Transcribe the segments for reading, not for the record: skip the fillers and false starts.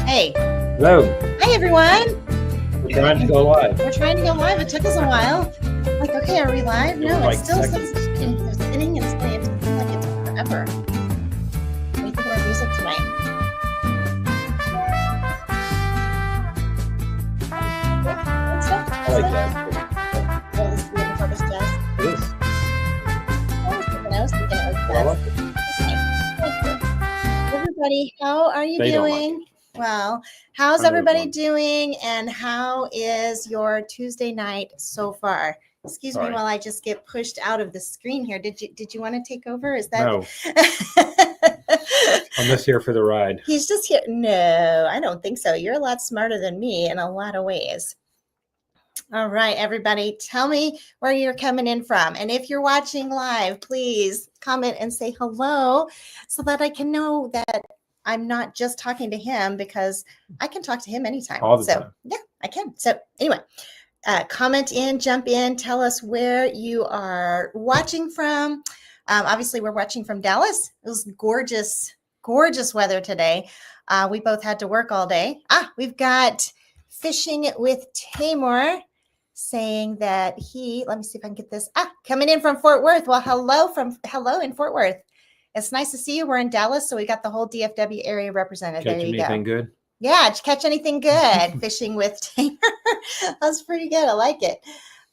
Hey. Hello. Hi, everyone. We're trying to go live. We're trying to go live. It took us a while. I'm like, okay, are we live? No, like it still seconds. says it's spinning and spinning. It feels like it's forever. What do you think of our music tonight? I like that. Oh, this is the published jazz. It is. I was thinking it was Well, I jazz. like it. Everybody, how are you They don't like doing? Well, how's I'm everybody moving doing? And how is your Tuesday night so far? Excuse me Sorry. while I just get pushed out of the screen here. Did you want to take over? Is that No, I'm just here for the ride. He's just here? No, I don't think so. You're a lot smarter than me in a lot of ways. All right, everybody, tell me where you're coming in from. And if you're watching live, please comment and say hello so that I can know that I'm not just talking to him, because I can talk to him anytime. All the time. Yeah, I can. So anyway, comment in, jump in, tell us where you are watching from. Obviously, we're watching from Dallas. It was gorgeous, gorgeous weather today. We both had to work all day. We've got Fishing with Tamor saying that let me see if I can get this. Coming in from Fort Worth. Well, hello in Fort Worth. It's nice to see you. We're in Dallas, so we got the whole DFW area represented. Catch there you anything go. good? Yeah, did you catch anything good? Fishing with Tamer. That's pretty good. I like it.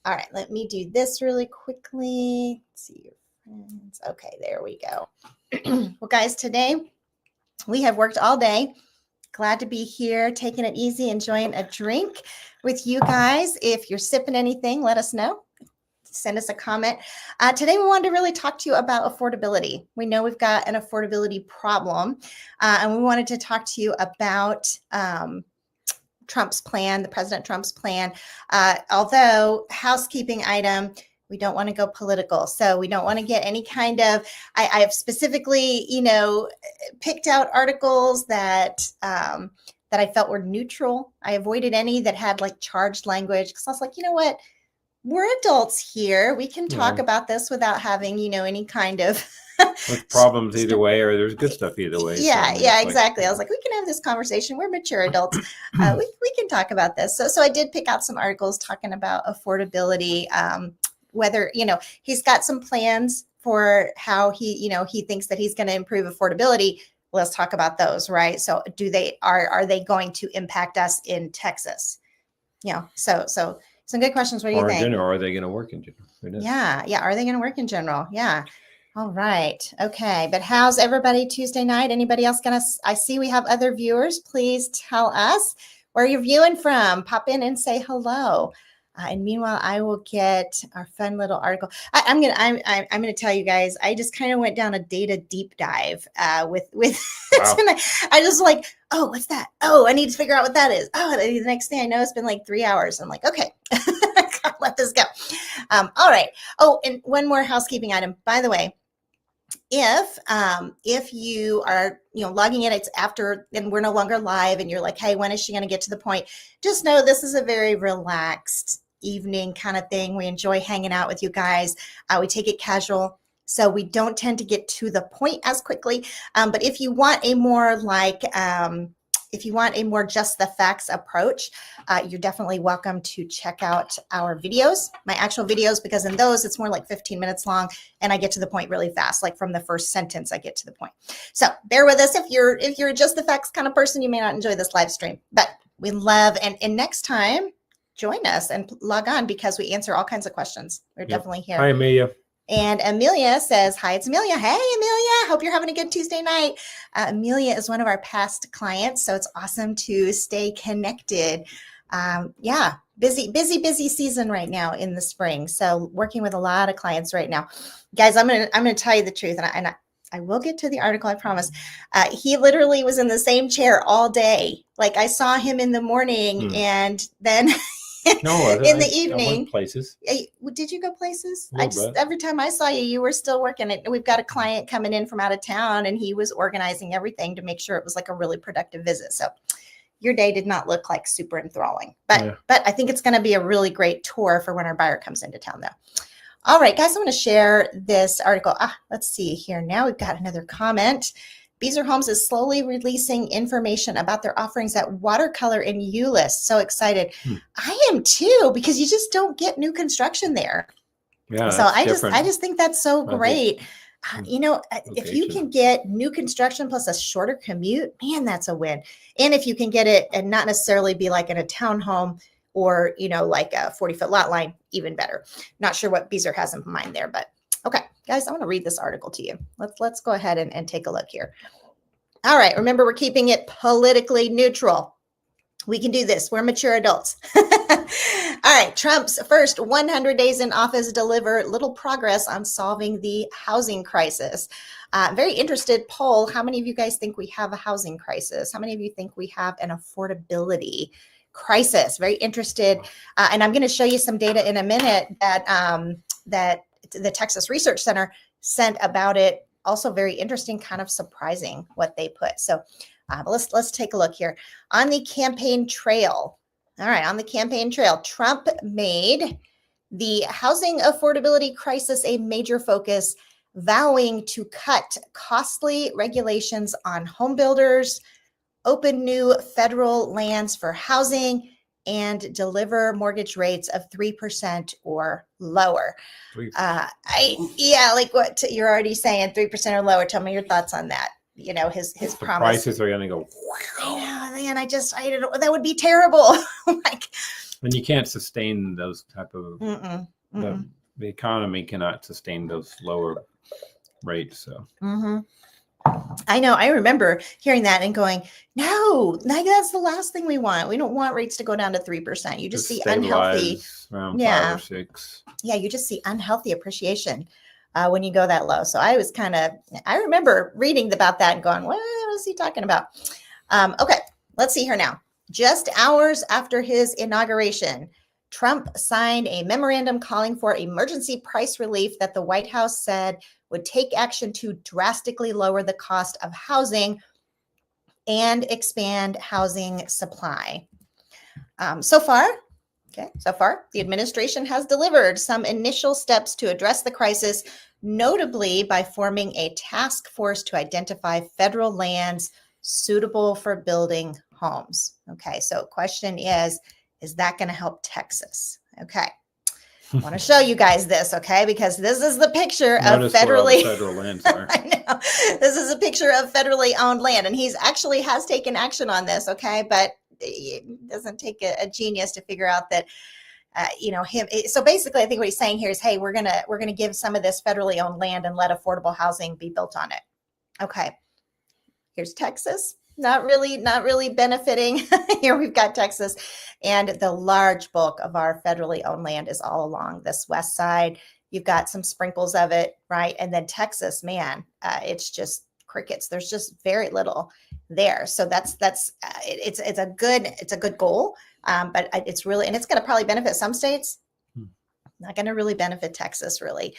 All right, let me do this really quickly. Let's see your friends. Okay, there we go. Well, guys, today we have worked all day. Glad to be here, taking it easy, enjoying a drink with you guys. If you're sipping anything, let us know. Send us a comment. Today, we wanted to really talk to you about affordability. We know we've got an affordability problem, and we wanted to talk to you about Trump's plan, the President Trump's plan. Although, housekeeping item, we don't want to go political. So we don't want to get any kind of, I have specifically, picked out articles that I felt were neutral. I avoided any that had like charged language, because I was like, you know what? We're adults here. We can talk about this without having, any kind of With problems either way, or there's good stuff either way. Yeah, exactly. I was like, we can have this conversation. We're mature adults. We can talk about this. So I did pick out some articles talking about affordability, whether, he's got some plans for how he thinks that he's going to improve affordability. Let's talk about those, right? So are they going to impact us in Texas? So some good questions. What do you think? In general, are they going to work in general? Yeah. Are they going to work in general? Yeah. All right. Okay. But how's everybody Tuesday night? Anybody else I see we have other viewers. Please tell us where you're viewing from. Pop in and say hello. And meanwhile, I will get our fun little article. I'm gonna tell you guys. I just kind of went down a data deep dive with Wow. tonight. I just like, oh, what's that? Oh, I need to figure out what that is. Oh, the next thing I know, it's been like 3 hours. I'm like, okay, let this go. All right. Oh, and one more housekeeping item. By the way, if you are logging in, it's after and we're no longer live, and you're like, hey, when is she going to get to the point? Just know this is a very relaxed evening kind of thing. We enjoy hanging out with you guys. We take it casual, so we don't tend to get to the point as quickly. But if you want a more just the facts approach, you're definitely welcome to check out our videos, my actual videos, because in those it's more like 15 minutes long, and I get to the point really fast. Like from the first sentence, I get to the point. So bear with us. If you're just the facts kind of person, you may not enjoy this live stream, but we love, and next time, join us and log on, because we answer all kinds of questions. We're definitely here. Hi, Amelia. And Amelia says, hi, it's Amelia. Hey, Amelia. Hope you're having a good Tuesday night. Amelia is one of our past clients, so it's awesome to stay connected. Busy season right now in the spring. So working with a lot of clients right now. Guys, I'm gonna tell you the truth, and I will get to the article, I promise. He literally was in the same chair all day. Like I saw him in the morning, and then No, in the evening. I went places. Did you go places? Bit. Every time I saw you, you were still working it. We've got a client coming in from out of town, and he was organizing everything to make sure it was like a really productive visit. So your day did not look like super enthralling, but I think it's going to be a really great tour for when our buyer comes into town, though. All right, guys, I'm going to share this article. Let's see here. Now we've got another comment. Beazer Homes is slowly releasing information about their offerings at Watercolor and UList. So excited. I am too, because you just don't get new construction there. Yeah, So that's I different. just think that's so great. You know, if you Location. can get new construction plus a shorter commute, man, that's a win. And if you can get it and not necessarily be like in a townhome or, you know, like a 40-foot lot line, even better. Not sure what Beazer has in mind there, but okay, guys, I want to read this article to you. Let's go ahead and take a look here. All right, remember, we're keeping it politically neutral. We can do this. We're mature adults. All right, Trump's first 100 days in office deliver little progress on solving the housing crisis. Very interested poll. How many of you guys think we have a housing crisis? How many of you think we have an affordability crisis? Very interested. And I'm going to show you some data in a minute that that the Texas Research Center sent about it. Also very interesting, kind of surprising what they put. So let's take a look here. On the campaign trail. All right, on the campaign trail, Trump made the housing affordability crisis a major focus, vowing to cut costly regulations on home builders, open new federal lands for housing, and deliver mortgage rates of 3% or lower. Like what you're already saying, 3% or lower. Tell me your thoughts on that. You know, his promise. Prices are going to go. I know, man. I don't. That would be terrible. Like, and you can't sustain those type of. The economy cannot sustain those lower rates. So. I know. I remember hearing that and going, no, that's the last thing we want. We don't want rates to go down to 3%. You just see unhealthy. Around 5 or 6. Yeah, you just see unhealthy appreciation when you go that low. So I remember reading about that and going, what is he talking about? Okay, let's see here now. Just hours after his inauguration, Trump signed a memorandum calling for emergency price relief that the White House said would take action to drastically lower the cost of housing and expand housing supply. So far, the administration has delivered some initial steps to address the crisis, notably by forming a task force to identify federal lands suitable for building homes. Okay, so question is that going to help Texas? Okay. I want to show you guys this, okay? Because this is the picture of federally federal lands are. I know. This is a picture of federally owned land, and he's actually has taken action on this, okay? But it doesn't take a genius to figure out that so basically I think what he's saying here is, hey, we're gonna give some of this federally owned land and let affordable housing be built on it. Okay, here's Texas, not really benefiting. Here we've got Texas, and the large bulk of our federally owned land is all along this west side. You've got some sprinkles of it, right? And then Texas, man, it's just crickets. There's just very little there. So it's a good goal, but it's really, and it's going to probably benefit some states. Not going to really benefit Texas, really.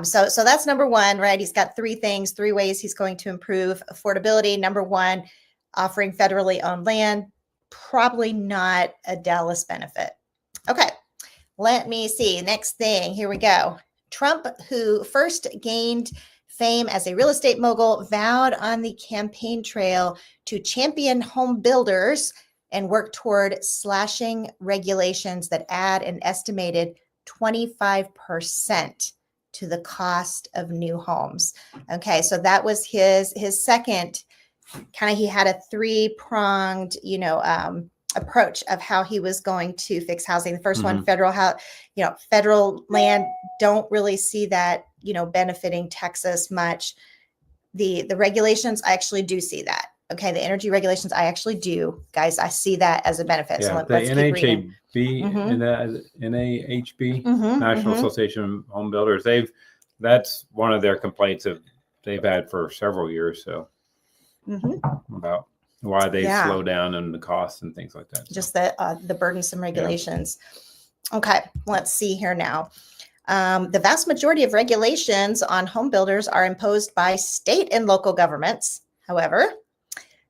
So that's number one, right? He's got three ways he's going to improve affordability. Number one, offering federally owned land, probably not a Dallas benefit. Okay, let me see. Next thing, here we go. Trump, who first gained fame as a real estate mogul, vowed on the campaign trail to champion home builders and work toward slashing regulations that add an estimated 25% to the cost of new homes. Okay, so that was his second kind of, he had a three-pronged, approach of how he was going to fix housing. The first one, federal land, don't really see that, benefiting Texas much. The regulations, I actually do see that. Okay, the energy regulations, I actually do, guys. I see that as a benefit. Yeah, so the NAHB, National Association of Home Builders, that's one of their complaints they've had for several years. So about why they slow down and the costs and things like that. Just the burdensome regulations. Yeah. Okay, let's see here now. The vast majority of regulations on home builders are imposed by state and local governments. However,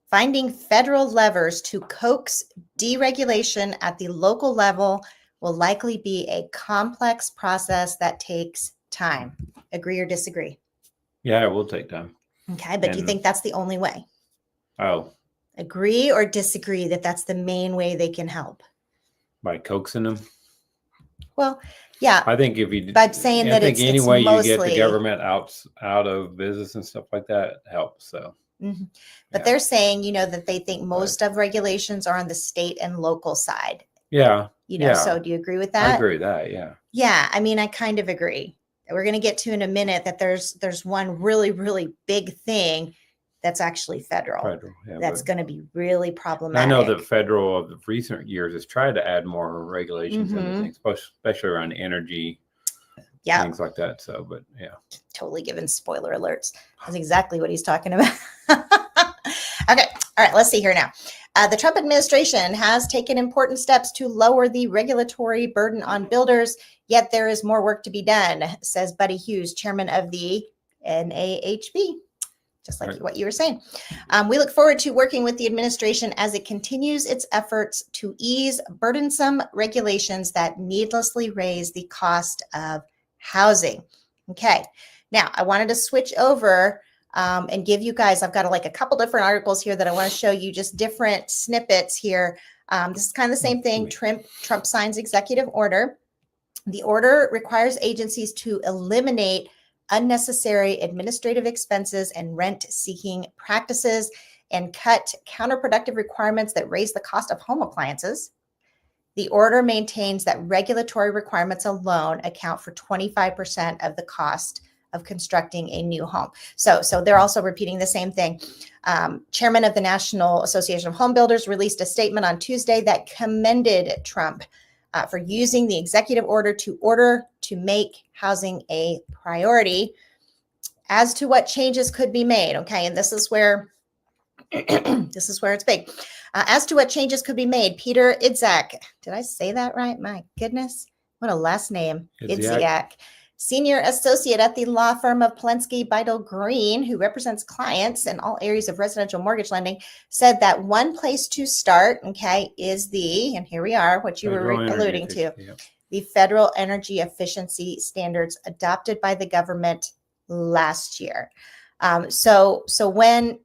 finding federal levers to coax deregulation at the local level will likely be a complex process that takes time. Agree or disagree? Yeah, it will take time. Okay. But do you think that's the only way? Oh. Agree or disagree that that's the main way they can help? By coaxing them? Well, yeah. I think if you, by saying that it's any way you get the government out of business and stuff like that helps. So, but they're saying, that they think most of regulations are on the state and local side. Yeah. So do you agree with that? I agree with that. Yeah. Yeah. I mean, I kind of agree. We're going to get to in a minute that there's one really, really big thing that's actually federal that's going to be really problematic. I know that federal of the recent years has tried to add more regulations into things, especially around energy, things like that. So, but yeah. Totally giving spoiler alerts. That's exactly what he's talking about. Okay. All right. Let's see here now. The Trump administration has taken important steps to lower the regulatory burden on builders, yet there is more work to be done, says Buddy Hughes, chairman of the NAHB. Just like what you were saying. We look forward to working with the administration as it continues its efforts to ease burdensome regulations that needlessly raise the cost of housing. Okay. Now, I wanted to switch over and give you guys, I've got a couple different articles here that I want to show you, just different snippets here. This is kind of the same thing. Trump signs executive order. The order requires agencies to eliminate unnecessary administrative expenses and rent-seeking practices and cut counterproductive requirements that raise the cost of home appliances. The order maintains that regulatory requirements alone account for 25% of the cost of constructing a new home. So they're also repeating the same thing. Chairman of the National Association of Home Builders released a statement on Tuesday that commended Trump for using the executive order to make housing a priority. As to what changes could be made, okay, and this is where it's big. As to what changes could be made, Peter Idzak, did I say that right? My goodness, what a last name, Idzak. Senior associate at the law firm of Polensky Beidel Green, who represents clients in all areas of residential mortgage lending, said that one place to start, okay, is and here we are, what you were alluding to, the federal energy efficiency standards adopted by the government last year. So when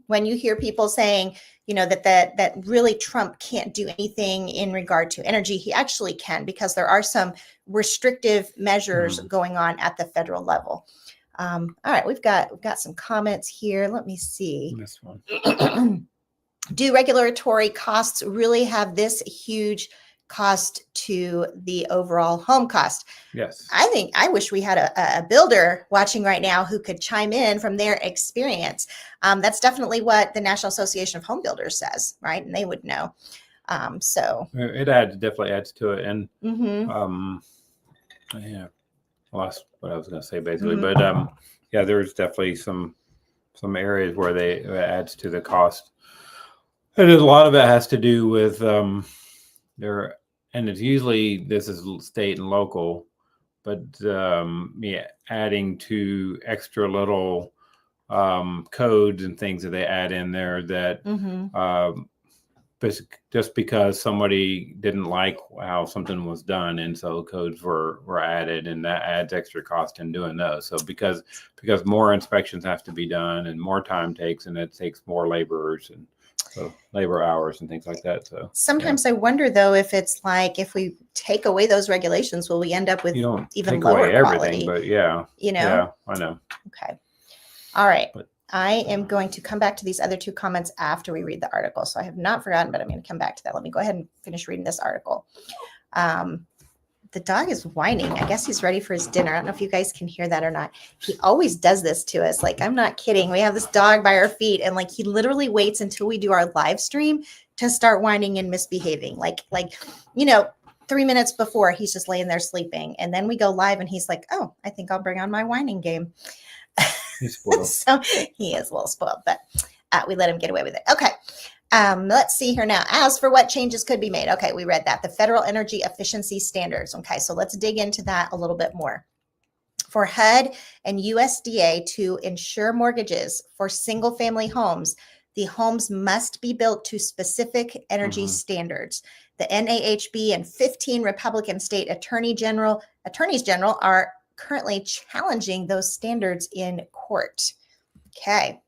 when you hear people saying, that really Trump can't do anything in regard to energy, he actually can, because there are some restrictive measures going on at the federal level. All right, we've got some comments here. Let me see. This one. Do regulatory costs really have this huge cost to the overall home cost? Yes. I wish we had a builder watching right now who could chime in from their experience. That's definitely what the National Association of Home Builders says, right? And they would know. So it definitely adds to it. And I lost what I was going to say basically, but there's definitely some areas where it adds to the cost. And a lot of it has to do with and it's usually, this is state and local, but adding to extra little codes and things that they add in there that just because somebody didn't like how something was done, and so codes were added, and that adds extra cost in doing those. So because more inspections have to be done and more time takes, and it takes more laborers and so labor hours and things like that. So sometimes I wonder though, if it's if we take away those regulations, will we end up with even lower quality? But yeah, I know. Okay. All right. I am going to come back to these other two comments after we read the article. So I have not forgotten, but I'm going to come back to that. Let me go ahead and finish reading this article. The dog is whining. I guess he's ready for his dinner. I don't know if you guys can hear that or not. He always does this to us. I'm not kidding. We have this dog by our feet, and he literally waits until we do our live stream to start whining and misbehaving. 3 minutes before, he's just laying there sleeping. And then we go live and he's like, oh, I think I'll bring on my whining game. He's spoiled. So he is a little spoiled, but we let him get away with it. Okay. Let's see here now. As for what changes could be made. Okay, we read that. The federal energy efficiency standards. Okay, so let's dig into that a little bit more. For HUD and USDA to ensure mortgages for single family homes, the homes must be built to specific energy standards. The NAHB and 15 Republican state attorneys general are currently challenging those standards in court. Okay.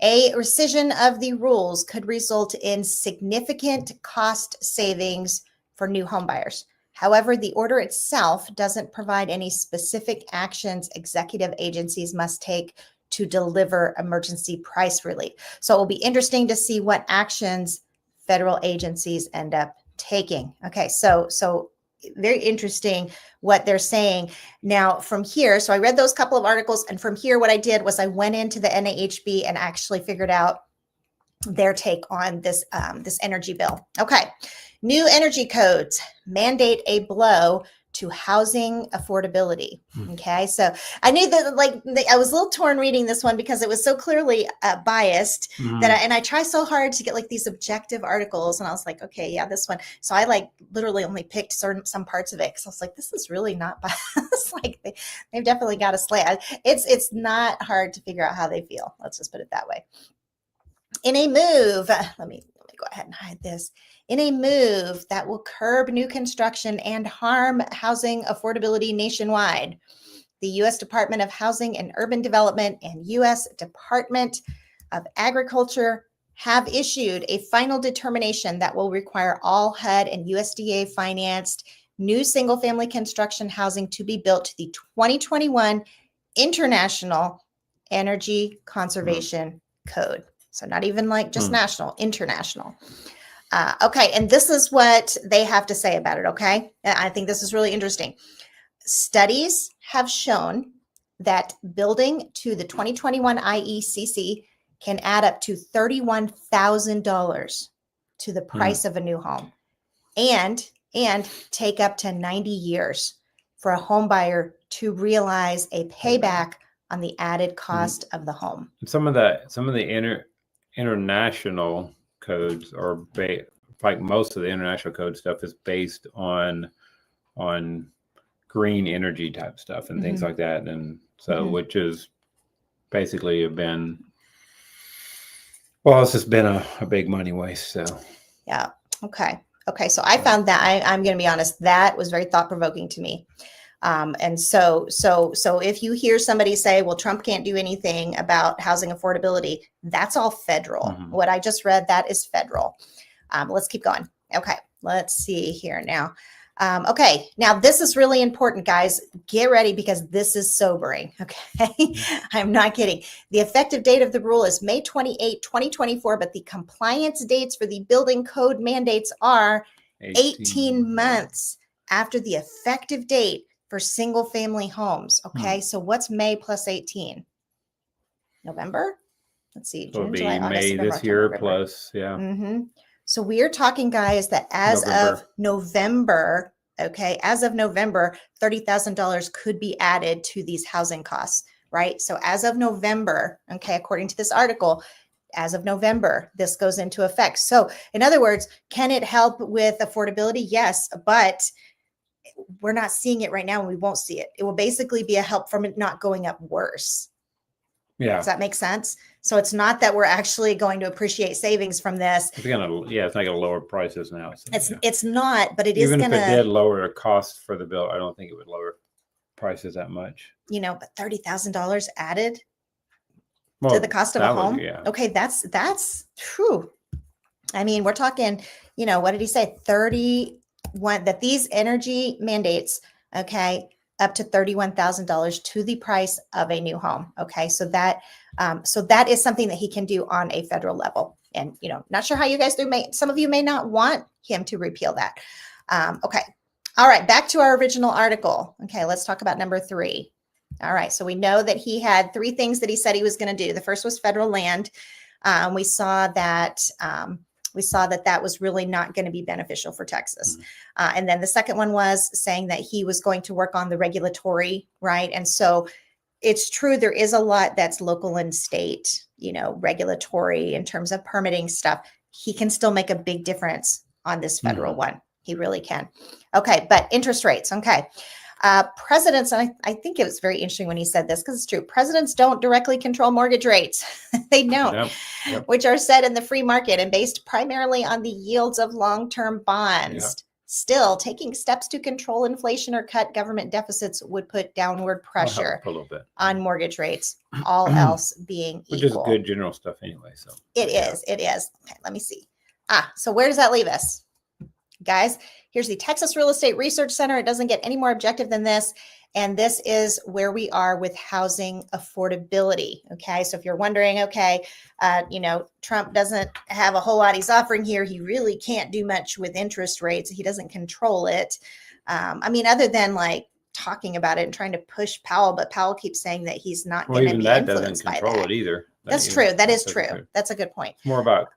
A rescission of the rules could result in significant cost savings for new homebuyers. However, the order itself doesn't provide any specific actions executive agencies must take to deliver emergency price relief. So it will be interesting to see what actions federal agencies end up taking. Okay, so very interesting what they're saying. Now from here, so I read those couple of articles, and from here what I did was I went into the NAHB and actually figured out their take on this this energy bill. Okay, new energy codes mandate a blow to housing affordability. Okay, so I knew that I was a little torn reading this one because it was so clearly biased that I try so hard to get like these objective articles, and I was like, okay, yeah, this one. So I like literally only picked some parts of it because I was like, this is really not biased. Like they've definitely got a slant. It's not hard to figure out how they feel. Let's just put it that way. In a move, let me go ahead and hide this. In a move that will curb new construction and harm housing affordability nationwide, the U.S. Department of Housing and Urban Development and U.S. Department of Agriculture have issued a final determination that will require all HUD and USDA financed new single-family construction housing to be built to the 2021 International Energy Conservation Code. So not even like just national, international. Okay, and this is what they have to say about it, okay? I think this is really interesting. Studies have shown that building to the 2021 IECC can add up to $31,000 to the price of a new home and take up to 90 years for a home buyer to realize a payback on the added cost of the home. Some of the international codes are like most of the international code stuff is based on green energy type stuff and things like that, and so which is basically it's just been a big money waste. So yeah, okay, so I found that I'm going to be honest, that was very thought-provoking to me. And so if you hear somebody say, well, Trump can't do anything about housing affordability, that's all federal. What I just read, that is federal. Let's keep going. Okay, let's see here now. Okay, now this is really important, guys. Get ready because this is sobering. Okay, I'm not kidding. The effective date of the rule is May 28, 2024, but the compliance dates for the building code mandates are 18 months after the effective date for single family homes. Okay, so what's May plus 18? November? Let's see. So June, it'll be July, August, May September, this October, year November. plus, yeah. So we are talking, guys, that as of November, okay, as of November, $30,000 could be added to these housing costs, right? So as of November, okay, according to this article, as of November, this goes into effect. So in other words, can it help with affordability? Yes, but we're not seeing it right now and we won't see it. It will basically be a help from it not going up worse. Yeah. Does that make sense? So it's not that we're actually going to appreciate savings from this. It's not going to lower prices now. So, it's not, but it even is going to. Even if it did lower the cost for the bill, I don't think it would lower prices that much. You know, but $30,000 added to the cost of a home. Okay, that's true. I mean, we're talking, you know, what did he say? 31, that these energy mandates, okay, up to $31,000 to the price of a new home. Okay, so that is something that he can do on a federal level. And, you know, not sure how you guys do. Some of you may not want him to repeal that. Okay, all right, back to our original article. Okay, let's talk about number 3. All right, so we know that he had 3 things that he said he was going to do. The first was federal land. We saw that that was really not going to be beneficial for Texas. And then the second one was saying that he was going to work on the regulatory, right? And so it's true, there is a lot that's local and state, you know, regulatory in terms of permitting stuff. He can still make a big difference on this federal one. He really can. Okay, but interest rates, okay. Presidents, and I think it was very interesting when he said this because it's true. Presidents don't directly control mortgage rates. They don't, which are set in the free market and based primarily on the yields of long-term bonds. Still, taking steps to control inflation or cut government deficits would put downward pressure a little bit on mortgage rates, all else being which equal. is good general stuff anyway. So it is. Okay, let me see. So where does that leave us? Guys, here's the Texas Real Estate Research Center. It doesn't get any more objective than this. And this is where we are with housing affordability. Okay, so if you're wondering, okay, Trump doesn't have a whole lot he's offering here. He really can't do much with interest rates. He doesn't control it. Other than like talking about it and trying to push Powell, but Powell keeps saying that he's not going to be influenced by that. Control it either. That's true. That is true. That's a good point. It's more about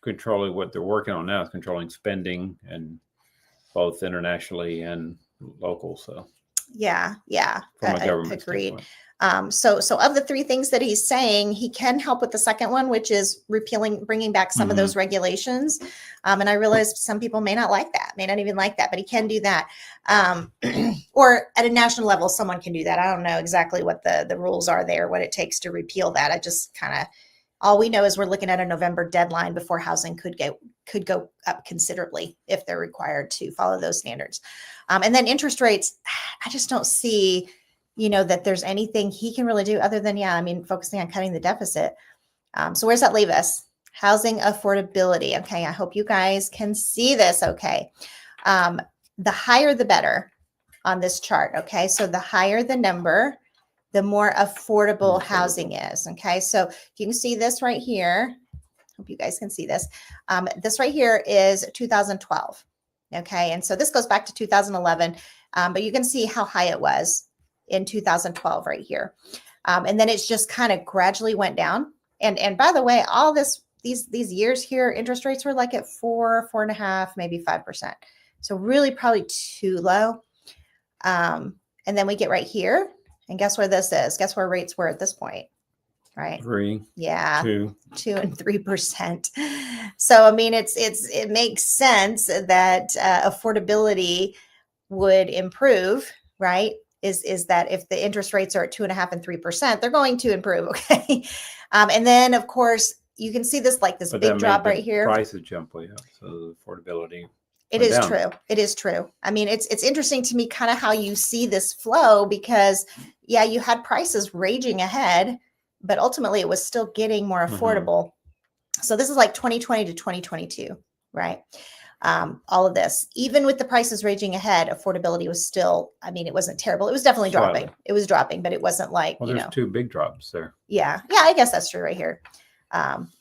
controlling what they're working on now, is controlling spending, and both internationally and local. So yeah, from a government agreed. So of the three things that he's saying, he can help with the second one, which is bringing back some of those regulations. And I realize some people may not like that, may not even like that, but he can do that. Or at a national level, someone can do that. I don't know exactly what the rules are there, what it takes to repeal that. I just kind of, all we know is we're looking at a November deadline before housing could go up considerably if they're required to follow those standards. And then interest rates, I just don't see, that there's anything he can really do other than, focusing on cutting the deficit. So where's that leave us? Housing affordability. Okay, I hope you guys can see this. Okay. The higher, the better on this chart. Okay, so the higher the number, the more affordable housing is. Okay, so you can see this right here. Hope you guys can see this. This right here is 2012. Okay, and so this goes back to 2011, but you can see how high it was in 2012 right here. And then it's just kind of gradually went down. And by the way, all these years here, interest rates were like at 4.5, maybe 5%. So really probably too low. And then we get right here, and guess where this is? Guess where rates were at this point? Right? 3. Yeah. 2 and 3%. So, it makes sense that affordability would improve, right? Is that if the interest rates are at 2.5 and 3%, they're going to improve. Okay. And then of course you can see this, like this big drop right here. Prices jump way up. So the affordability. It is true. It is true. It's interesting to me kind of how you see this flow, because you had prices raging ahead, but ultimately it was still getting more affordable. So this is like 2020 to 2022, right? All of this, even with the prices raging ahead, affordability was still, it wasn't terrible. It was definitely dropping. It was dropping, but it wasn't like, there's 2 big drops there. Yeah, I guess that's true right here.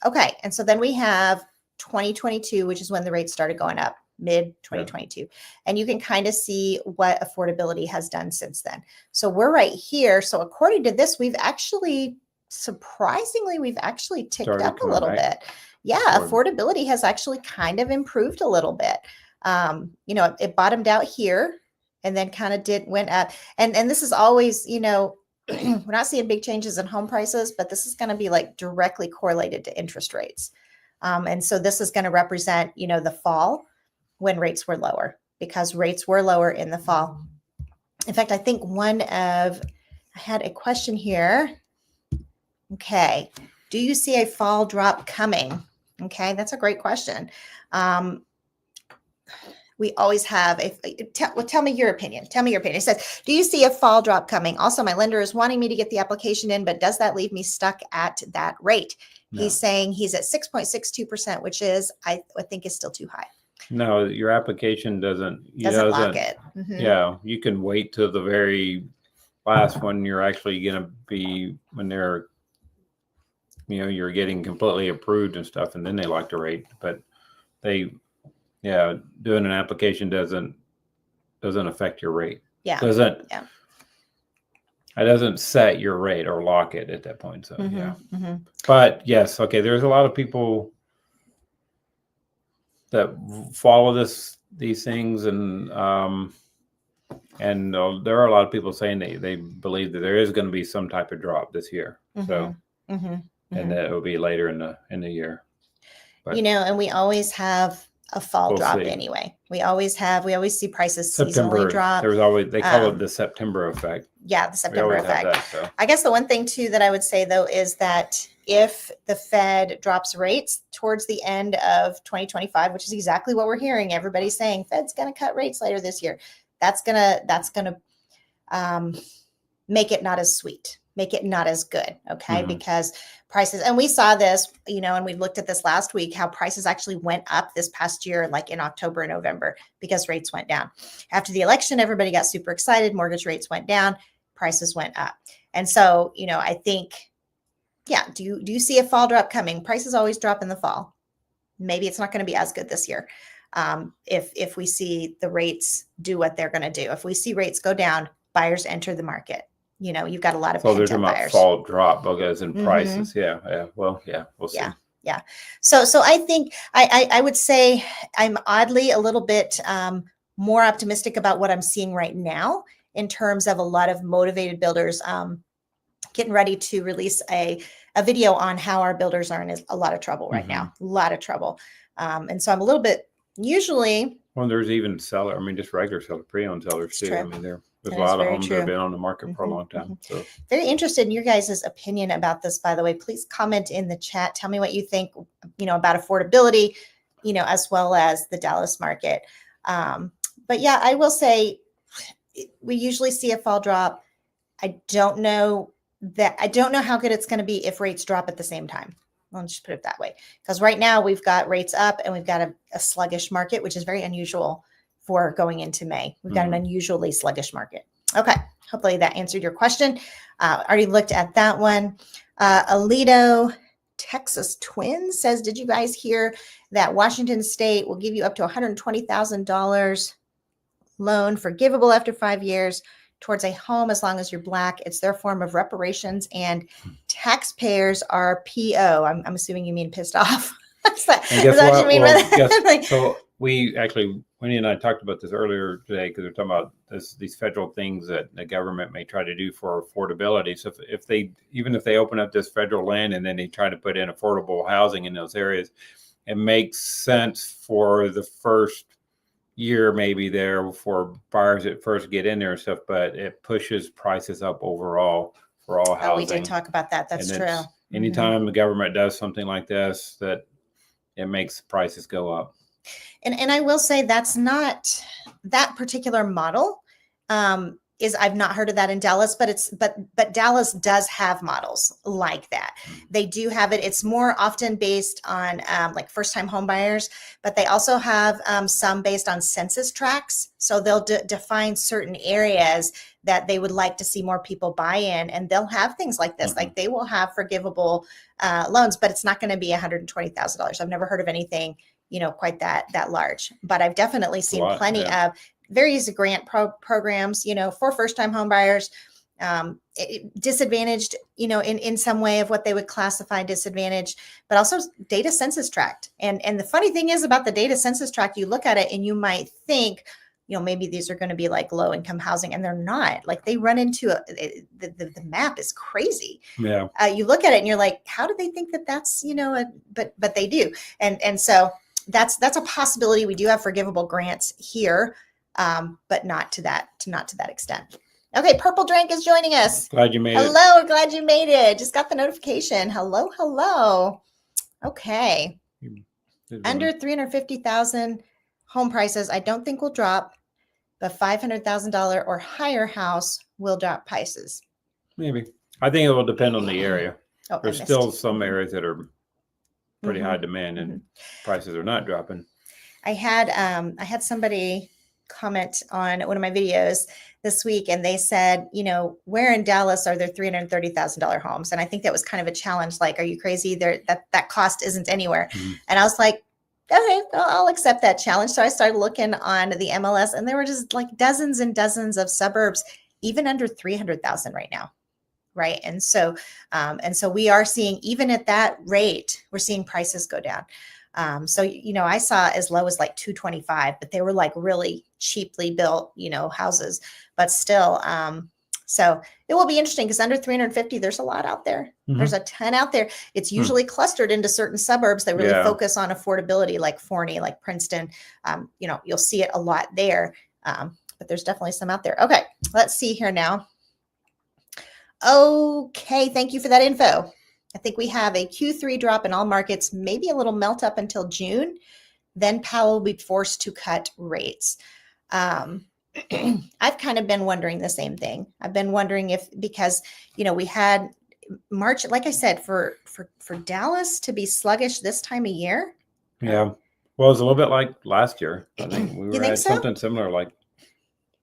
Okay. And so then we have 2022, which is when the rates started going up, mid 2022. Yeah. And you can kind of see what affordability has done since then. So we're right here. So according to this, surprisingly, we've actually ticked up a little bit. Yeah, affordability has actually kind of improved a little bit. It bottomed out here and then kind of went up. And this is always, we're not seeing big changes in home prices, but this is going to be like directly correlated to interest rates. And so this is going to represent, the fall when rates were lower, because rates were lower in the fall. In fact, I think I had a question here. Okay. Do you see a fall drop coming? Okay. That's a great question. We always have tell me your opinion. Tell me your opinion. It says, do you see a fall drop coming? Also, my lender is wanting me to get the application in, but does that leave me stuck at that rate? No. He's saying he's at 6.62%, which is, I think is still too high. No, your application doesn't lock it. Mm-hmm. Yeah. You can wait till the very last one. You're actually going to be when they're, you're getting completely approved and stuff, and then they lock the rate. But doing an application doesn't affect your rate. Yeah. It doesn't set your rate or lock it at that point. So But yes, okay. There's a lot of people that follow these things, and there are a lot of people saying they believe that there is going to be some type of drop this year. So. And that will be later in the year. But, and we always have a fall drop anyway. We always see prices seasonally drop. They call it the September effect. Yeah, the September effect. I guess the one thing too that I would say though is that if the Fed drops rates towards the end of 2025, which is exactly what we're hearing, everybody's saying Fed's going to cut rates later this year. That's gonna make it not as sweet, make it not as good, okay? Because prices, and we saw this, and we looked at this last week, how prices actually went up this past year, like in October and November, because rates went down. After the election, everybody got super excited, mortgage rates went down, prices went up. And so, I think, do you see a fall drop coming? Prices always drop in the fall. Maybe it's not going to be as good this year. If we see the rates do what they're going to do. If we see rates go down, buyers enter the market. You've got a lot of there's a fall drop because in prices. We'll see. Yeah. So I think I would say I'm oddly a little bit more optimistic about what I'm seeing right now in terms of a lot of motivated builders getting ready to release a video on how our builders are in a lot of trouble right now, a lot of trouble. And so I'm a little bit usually. Well, there's even just regular seller, pre-owned sellers too. True. There's a lot of homes that have been on the market for a long time. So very interested in your guys' opinion about this, by the way. Please comment in the chat. Tell me what you think, about affordability, as well as the Dallas market. But yeah, I will say we usually see a fall drop. I don't know how good it's going to be if rates drop at the same time. I'll just put it that way. Because right now we've got rates up and we've got a sluggish market, which is very unusual for going into May. We've got an unusually sluggish market. Okay. Hopefully that answered your question. Already looked at that one. Alito, Texas Twins says, did you guys hear that Washington State will give you up to $120,000 loan forgivable after 5 years towards a home as long as you're Black? It's their form of reparations, and taxpayers are PO. I'm assuming you mean pissed off. So Winnie and I talked about this earlier today because we're talking about these federal things that the government may try to do for affordability. So if they open up this federal land and then they try to put in affordable housing in those areas, it makes sense for the first year maybe there for buyers that first get in there and stuff, but it pushes prices up overall for all housing. Oh, we did talk about that. That's true. Anytime the government does something like this, that it makes prices go up. And I will say that's not that particular model. I've not heard of that in Dallas, but Dallas does have models like that. They do have it. It's more often based on like first-time home buyers, but they also have some based on census tracts. So they'll define certain areas that they would like to see more people buy in, and they'll have things like this. Like they will have forgivable loans, but it's not going to be $120,000. I've never heard of anything quite that large, but I've definitely seen plenty of various grant programs, for first-time home buyers, disadvantaged, in some way of what they would classify disadvantaged, but also data census tract. And the funny thing is about the data census tract, you look at it and you might think, maybe these are going to be like low income housing, and they're not. Like they run into the map is crazy. Yeah. You look at it and you're like, how do they think that that's, but they do. And so that's a possibility. We do have forgivable grants here, but not to that extent. Okay, Purple Drank is joining us. Glad you made it. Hello, glad you made it. Just got the notification. Hello. Okay. Under 350,000 home prices, I don't think will drop, but $500,000 or higher house will drop prices. Maybe. I think it will depend on the area. Oh, there's still some areas that are pretty high demand and prices are not dropping. I had somebody comment on one of my videos this week, and they said, where in Dallas are there $330,000 homes? And I think that was kind of a challenge. Like, are you crazy? That cost isn't anywhere. And I was like, okay, I'll accept that challenge. So I started looking on the MLS, and there were just like dozens and dozens of suburbs, even under 300,000 right now. Right. And so we are seeing, even at that rate, we're seeing prices go down. So, I saw as low as like 225, but they were like really cheaply built, houses, but still. So it will be interesting because under 350, there's a lot out there. There's a ton out there. It's usually clustered into certain suburbs that really focus on affordability, like Forney, like Princeton. You'll see it a lot there, but there's definitely some out there. Okay, let's see here now. Okay, thank you for that info. I think we have a Q3 drop in all markets, maybe a little melt up until June. Then Powell will be forced to cut rates. I've kind of been wondering the same thing. I've been wondering if, because, we had March, like I said, for Dallas to be sluggish this time of year. Yeah. Well, it was a little bit like last year. I think we were at so? something similar, like,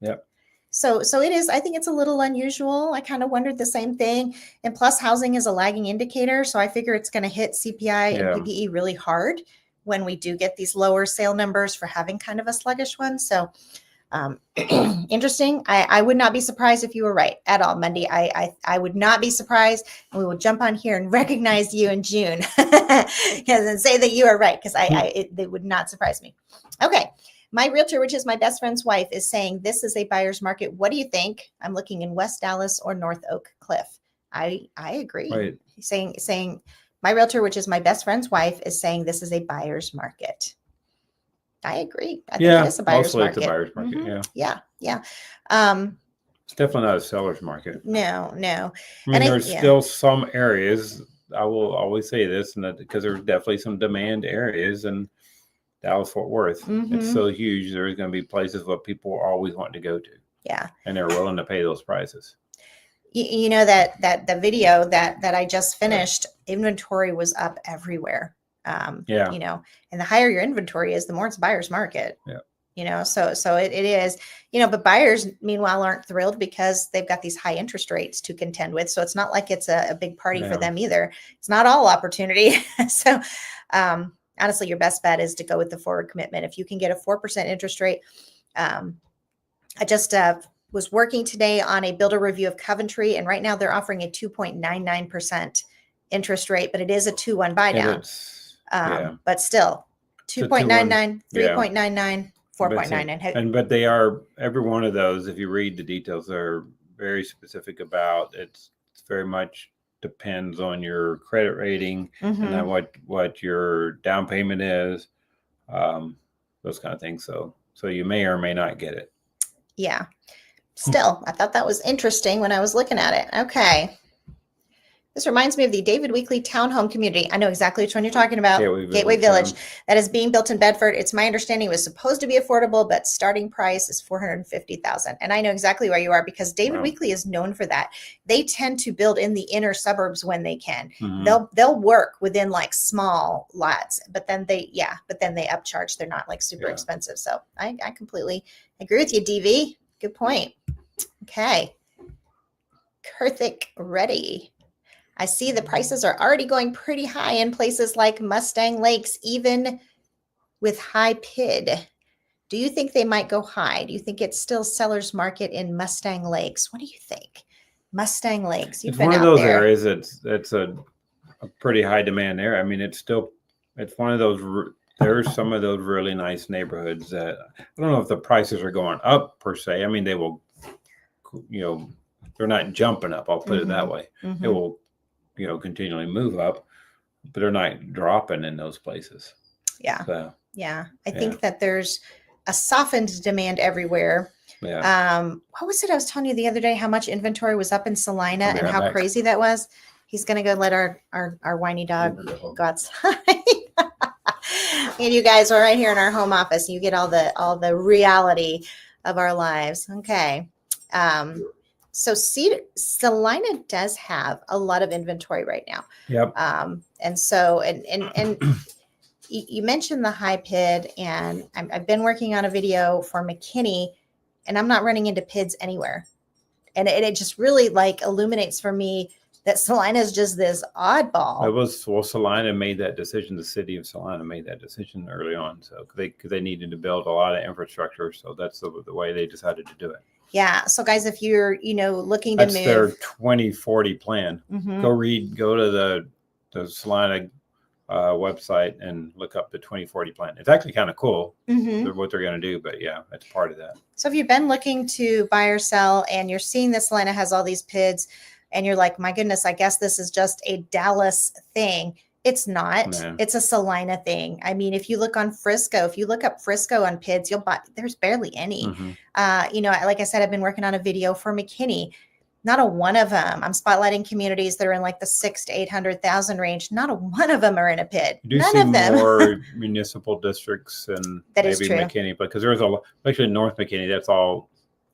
yep. So it is, I think it's a little unusual. I kind of wondered the same thing. And plus housing is a lagging indicator. So I figure it's going to hit CPI and PPE really hard when we do get these lower sale numbers for having kind of a sluggish one. So interesting. I would not be surprised if you were right at all, Monday. I would not be surprised. And we will jump on here and recognize you in June and say that you are right, because it would not surprise me. Okay. My realtor, which is my best friend's wife, is saying this is a buyer's market. What do you think? I'm looking in West Dallas or North Oak Cliff. I agree. Right. Saying my realtor, which is my best friend's wife, is saying this is a buyer's market. I agree. I think it is a buyer's market. It's a buyer's market. Mm-hmm. Yeah. It's definitely not a seller's market. No. I mean, there's still some areas. I will always say this, and that because there's definitely some demand areas, and Dallas Fort Worth. It's so huge. There's going to be places where people always want to go to. Yeah. And they're willing to pay those prices. You know, that the video that I just finished, inventory was up everywhere. And the higher your inventory is, the more it's a buyer's market. Yeah. So it is, but buyers meanwhile aren't thrilled because they've got these high interest rates to contend with. So it's not like it's a big party for them either. It's not all opportunity. So, honestly, your best bet is to go with the forward commitment. If you can get a 4% interest rate. I just was working today on a builder review of Coventry, and right now they're offering a 2.99% interest rate, but it is a 2-1 buy down. But still 2.99, 3.99, 4.99. But they are, every one of those, if you read the details, they're very specific about it's very much depends on your credit rating and then what your down payment is, those kind of things. So you may or may not get it. Yeah. Still, I thought that was interesting when I was looking at it. Okay. This reminds me of the David Weekley townhome community. I know exactly which one you're talking about. Gateway Village. That is being built in Bedford. It's my understanding it was supposed to be affordable, but starting price is $450,000. And I know exactly where you are, because David Weekley is known for that. They tend to build in the inner suburbs when they can. They'll work within like small lots, but then they upcharge. They're not like super expensive. So I completely agree with you, DV. Good point. Okay. Karthik ready. I see the prices are already going pretty high in places like Mustang Lakes, even with high PID. Do you think they might go high? Do you think it's still seller's market in Mustang Lakes? What do you think? Mustang Lakes. It's one of those areas that's a pretty high demand area. I mean, it's one of those, there's some of those really nice neighborhoods that I don't know if the prices are going up per se. I mean, they will, they're not jumping up. I'll put it that way. It will, continually move up, but they're not dropping in those places. Yeah. So, I think that there's a softened demand everywhere. Yeah. What was it I was telling you the other day, how much inventory was up in Salina and how crazy that was? He's going to go let our whiny dog go outside. And you guys are right here in our home office. You get all the reality of our lives. Okay. So Salina does have a lot of inventory right now. Yep. And so, and you mentioned the high PID, and I've been working on a video for McKinney, and I'm not running into PIDs anywhere. And it just really like illuminates for me that Salina is just this oddball. Salina made that decision. The city of Salina made that decision early on. So they needed to build a lot of infrastructure. So that's the way they decided to do it. Yeah. So guys, if you're, looking to move. That's their 2040 plan. Go to the Salina website and look up the 2040 plan. It's actually kind of cool what they're going to do, but yeah, it's part of that. So if you've been looking to buy or sell and you're seeing that Salina has all these PIDs and you're like, my goodness, I guess this is just a Dallas thing. It's not. Man. It's a Salina thing. I mean, if you look on Frisco, if you look up Frisco on PIDs, there's barely any. Like I said, I've been working on a video for McKinney. Not a one of them. I'm spotlighting communities that are in like the 600,000 to 800,000 range. Not a one of them are in a PID. You do None see of them. more municipal districts and That is maybe true. McKinney, because there's especially North McKinney, that's all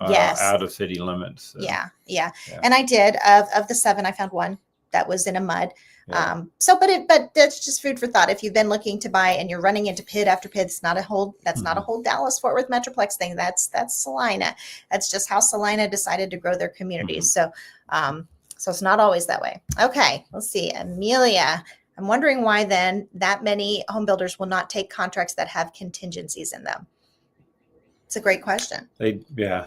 Yes. out of city limits. So. Yeah. And I did of the 7, I found one that was in a mud. Yeah. But that's just food for thought. If you've been looking to buy and you're running into PID after PID, it's not a whole, that's not a whole Dallas Fort Worth Metroplex thing. That's Salina. That's just how Salina decided to grow their communities. So it's not always that way. Okay, let's see. Amelia, I'm wondering why then that many home builders will not take contracts that have contingencies in them. It's a great question. They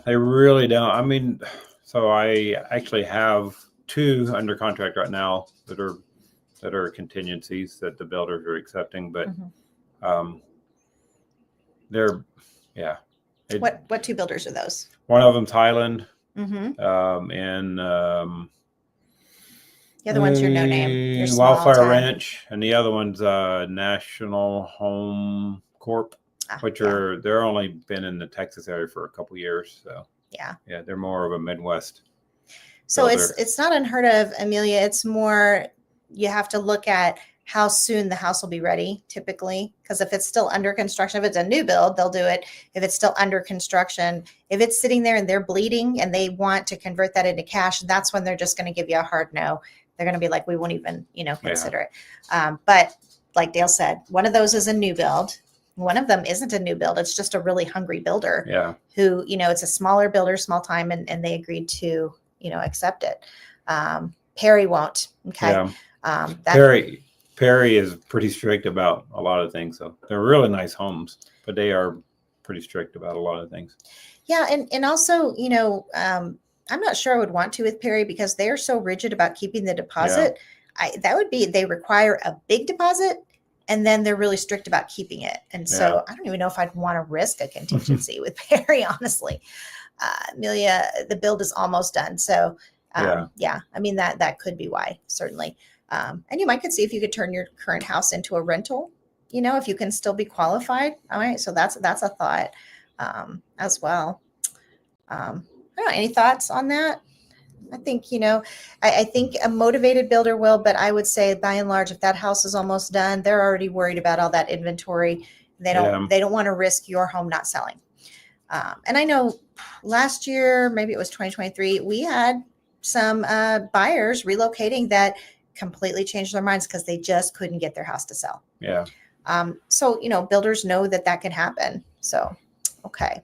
really don't. I mean, so I actually have 2 under contract right now that are contingencies that the builders are accepting, but they're what 2 builders are those? One of them's Highland, and the other one's your no name, your Wildfire Ranch, and the other one's National Home Corp, which they're only been in the Texas area for a couple years, so they're more of a Midwest. So it's not unheard of, Amelia. It's more you have to look at how soon the house will be ready, typically, because if it's still under construction, if it's a new build, they'll do it. If it's still under construction, if it's sitting there and they're bleeding and they want to convert that into cash, that's when they're just going to give you a hard no. They're going to be like, we won't even, consider it. But like Dale said, one of those is a new build. One of them isn't a new build. It's just a really hungry builder who, it's a smaller builder, small time, and they agreed to, accept it. Perry won't. Okay. Perry is pretty strict about a lot of things. So they're really nice homes, but they are pretty strict about a lot of things. Yeah. And also, I'm not sure I would want to with Perry because they are so rigid about keeping the deposit. They require a big deposit and then they're really strict about keeping it. And so I don't even know if I'd want to risk a contingency with Perry, honestly. Amelia, the build is almost done. So I mean, that could be why, certainly. And you might could see if you could turn your current house into a rental, if you can still be qualified. All right. So that's a thought as well. I don't know, any thoughts on that? I think, I think a motivated builder will, but I would say by and large, if that house is almost done, they're already worried about all that inventory. They don't want to risk your home not selling. And I know last year, maybe it was 2023, we had some buyers relocating that completely changed their minds because they just couldn't get their house to sell. Yeah. So, builders know that can happen. So, okay.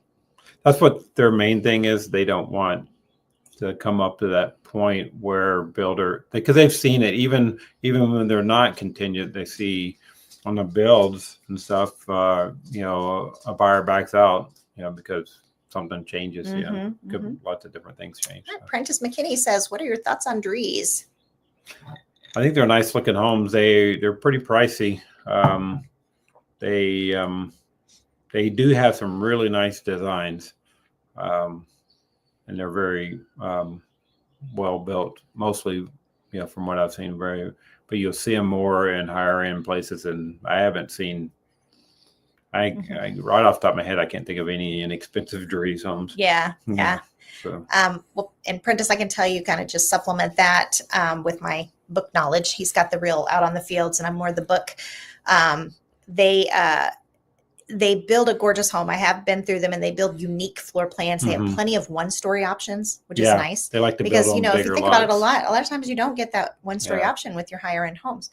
That's what their main thing is. They don't want to come up to that point where because they've seen it, even when they're not contingent, they see on the builds and stuff, a buyer backs out, because something changes. Lots of different things change. So. Prentice McKinney says, what are your thoughts on Drees? I think they're nice looking homes. They're pretty pricey. They do have some really nice designs, and they're very well built. Mostly, from what I've seen, but you'll see them more in higher end places, and I haven't seen. I right off the top of my head, I can't think of any inexpensive Drees homes. Yeah. So. Well, and Prentice, I can tell you, kind of just supplement that with my book knowledge. He's got the real out on the fields, and I'm more the book. They build a gorgeous home. I have been through them, and they build unique floor plans. They have plenty of 1-story options, which is nice. They like to because build if you think lots. about it a lot of times you don't get that 1-story option with your higher end homes.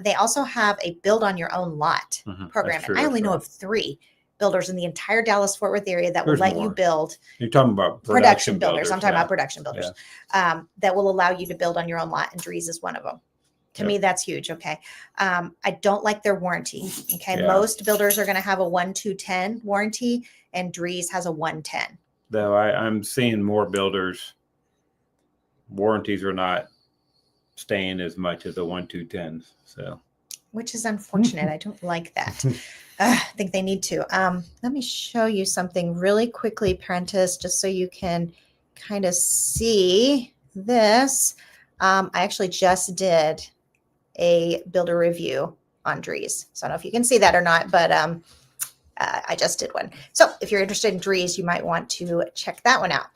They also have a build on your own lot program. And I only know of 3 builders in the entire Dallas Fort Worth area that will let you build. You're talking about production builders. I'm talking about production builders that will allow you to build on your own lot, and Drees is one of them. To me, that's huge. Okay. I don't like their warranty. Okay. Most builders are going to have a 1-2-10 warranty, and Drees has a 1-10. Though I'm seeing more builders, warranties are not staying as much as the 1-2-10s. So, which is unfortunate. I don't like that. I think they need to. Let me show you something really quickly, Prentice, just so you can kind of see this. I actually just did a builder review on Drees. So I don't know if you can see that or not, but I just did one. So if you're interested in Drees, you might want to check that one out.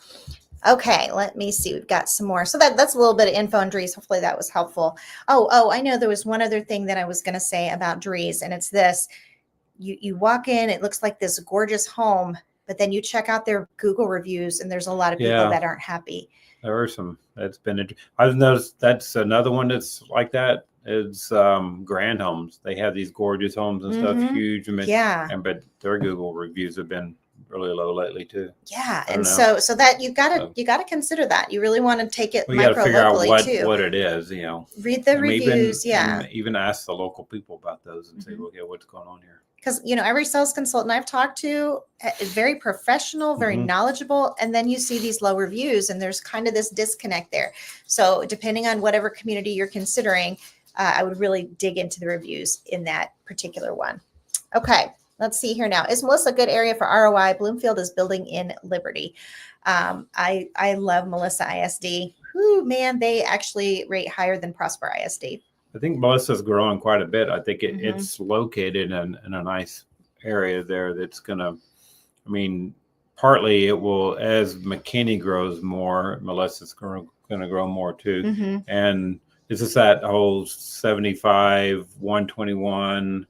Okay, let me see. We've got some more. So that's a little bit of info on Dries. Hopefully that was helpful. Oh, I know there was one other thing that I was going to say about Dries, and it's this. You walk in, it looks like this gorgeous home, but then you check out their Google reviews, and there's a lot of people that aren't happy. There are some. I've noticed that's another one that's like that. It's Grand Homes. They have these gorgeous homes and stuff, huge. But their Google reviews have been really low lately too. Yeah, and so that you gotta consider that. You really want to take it micro locally too. You got to figure out what it is. Read the reviews. And even ask the local people about those and say, okay, what's going on here? Because every sales consultant I've talked to is very professional, very knowledgeable, and then you see these low reviews, and there's kind of this disconnect there. So depending on whatever community you're considering, I would really dig into the reviews in that particular one. Okay. Let's see here now. Is Melissa a good area for ROI? Bloomfield is building in Liberty. I love Melissa ISD. Whoo, man, they actually rate higher than Prosper ISD. I think Melissa's growing quite a bit. I think it's located in a nice area there that's going to, partly it will, as McKinney grows more, Melissa's going to grow more too. And it's just that whole 75, 121,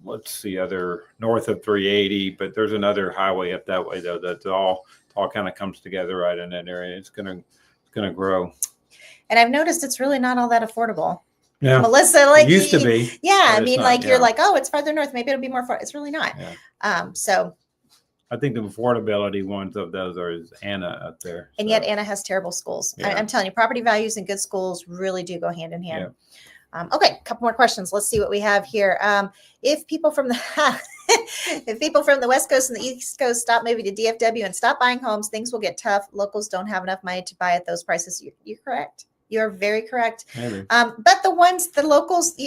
what's the other north of 380, but there's another highway up that way though that's all kind of comes together right in that area. It's gonna grow. And I've noticed it's really not all that affordable. Yeah, Melissa, it used to be. Yeah, you're like, oh, it's farther north, maybe it'll be more far. It's really not. Yeah. So I think the affordability ones of those is Anna up there. And yet Anna has terrible schools. Yeah. I'm telling you, property values and good schools really do go hand in hand. Yeah. Okay, a couple more questions. Let's see what we have here. If people from the West Coast and the East Coast stop moving to DFW and stop buying homes, things will get tough. Locals don't have enough money to buy at those prices. You're correct. You're very correct. Maybe. But the locals,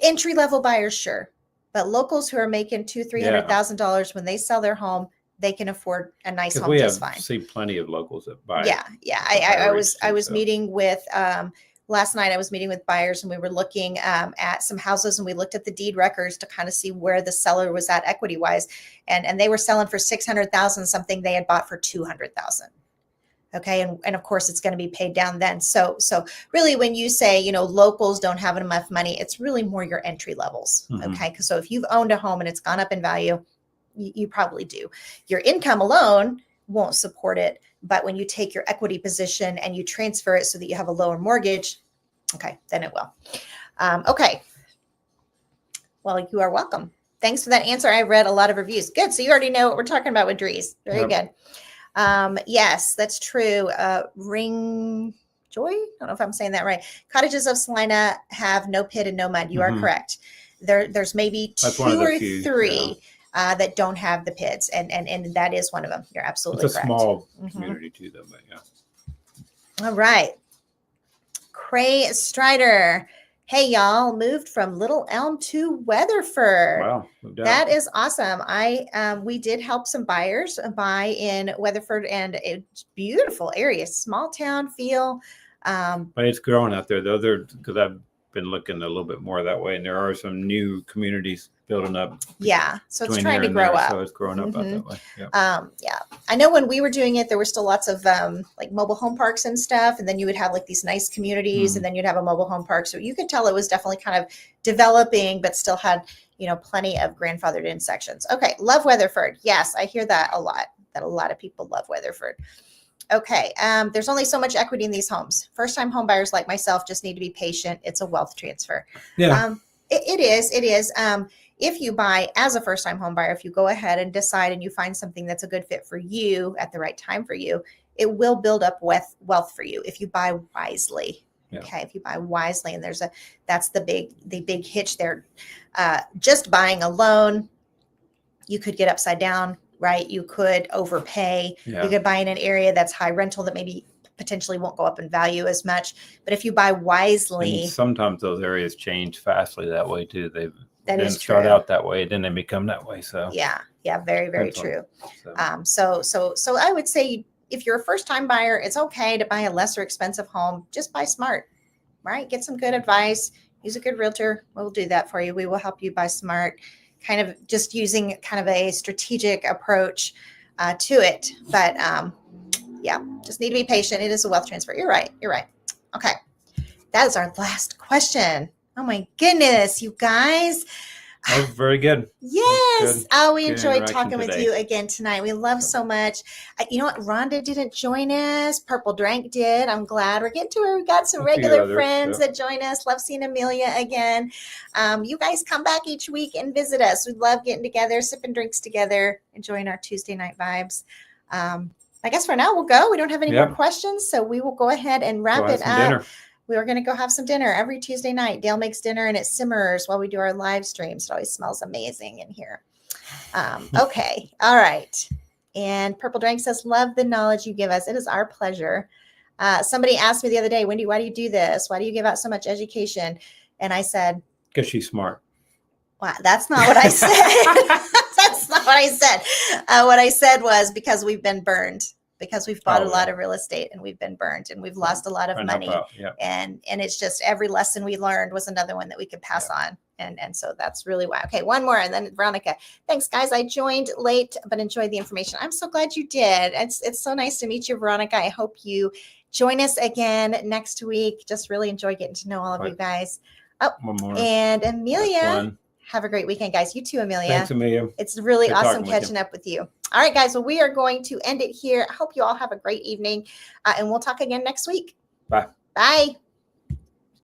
entry level buyers, sure. But locals who are making $200,000-$300,000 when they sell their home, they can afford a nice home just fine. We see plenty of locals that buy. Yeah. I was meeting with. Last night I was meeting with buyers, and we were looking at some houses, and we looked at the deed records to kind of see where the seller was at equity wise. And they were selling for $600,000, something they had bought for $200,000. Okay. And of course it's going to be paid down then. So really when you say, locals don't have enough money, it's really more your entry levels. Okay. So if you've owned a home and it's gone up in value, you probably do. Your income alone won't support it. But when you take your equity position and you transfer it so that you have a lower mortgage, okay, then it will. Okay. Well, you are welcome. Thanks for that answer. I read a lot of reviews. Good. So you already know what we're talking about with Dries. Very good. Yes, that's true. Ring Joy? I don't know if I'm saying that right. Cottages of Salina have no pit and no mud. You are correct. There's maybe two or three. That don't have the PIDs, and that is one of them. You're absolutely correct. It's a small community too, though, but yeah. All right. Cray Strider. Hey, y'all, moved from Little Elm to Weatherford. Wow. That is awesome. We did help some buyers buy in Weatherford, and it's beautiful area, small town feel. But it's growing out there, though. Because I've been looking a little bit more that way, and there are some new communities building up. Yeah, so it's trying to grow up. So it's growing up out that way. Yeah. I know when we were doing it, there were still lots of like mobile home parks and stuff, and then you would have like these nice communities, and then you'd have a mobile home park. So you could tell it was definitely kind of developing, but still had plenty of grandfathered in sections. Okay, love Weatherford. Yes, I hear that a lot. That a lot of people love Weatherford. Okay, there's only so much equity in these homes. First-time home buyers like myself just need to be patient. It's a wealth transfer. Yeah, it is. If you buy as a first-time home buyer, if you go ahead and decide and you find something that's a good fit for you at the right time for you, it will build up wealth for you if you buy wisely. Yeah. Okay, if you buy wisely, and that's the big hitch there. Just buying alone, you could get upside down, right? You could overpay. Yeah. You could buy in an area that's high rental that maybe potentially won't go up in value as much. But if you buy wisely, and sometimes those areas change fastly that way too. They didn't start out that way, then they become that way. So yeah, very, very true. So I would say if you're a first-time buyer, it's okay to buy a lesser expensive home. Just buy smart, right? Get some good advice. Use a good realtor. We'll do that for you. We will help you buy smart. Kind of just using kind of a strategic approach. to it. But yeah, just need to be patient. It is a wealth transfer. You're right. Okay. That is our last question. Oh my goodness, you guys. That was very good. Yes. Good, oh, we good enjoyed talking interaction with today. you again tonight. We love so much. You know what? Rhonda didn't join us. Purple Drank did. I'm glad we're getting to her. We've got some regular others, friends that join us. Love seeing Amelia again. You guys come back each week and visit us. We love getting together, sipping drinks together, enjoying our Tuesday night vibes. I guess for now we'll go. We don't have any more questions, so we will go ahead and wrap it up. Dinner. We were going to go have some dinner every Tuesday night. Dale makes dinner and it simmers while we do our live streams. It always smells amazing in here. Okay. All right. And Purple Drank says, love the knowledge you give us. It is our pleasure. Somebody asked me the other day, Wendy, why do you do this? Why do you give out so much education? And I said, because she's smart. Wow, that's not what I said. That's not what I said. What I said was because we've been burned. Because we've bought a lot of real estate and we've been burned and we've lost a lot of money. And it's just every lesson we learned was another one that we could pass on. And so that's really why. Okay, one more. And then Veronica, thanks guys. I joined late, but enjoyed the information. I'm so glad you did. It's so nice to meet you, Veronica. I hope you join us again next week. Just really enjoy getting to know all of you guys. Oh, one more. And Amelia. Have a great weekend, guys. You too, Amelia. Thanks, Amelia. It's really awesome catching up with you. All right, guys. Well, we are going to end it here. I hope you all have a great evening, and we'll talk again next week. Bye. Bye.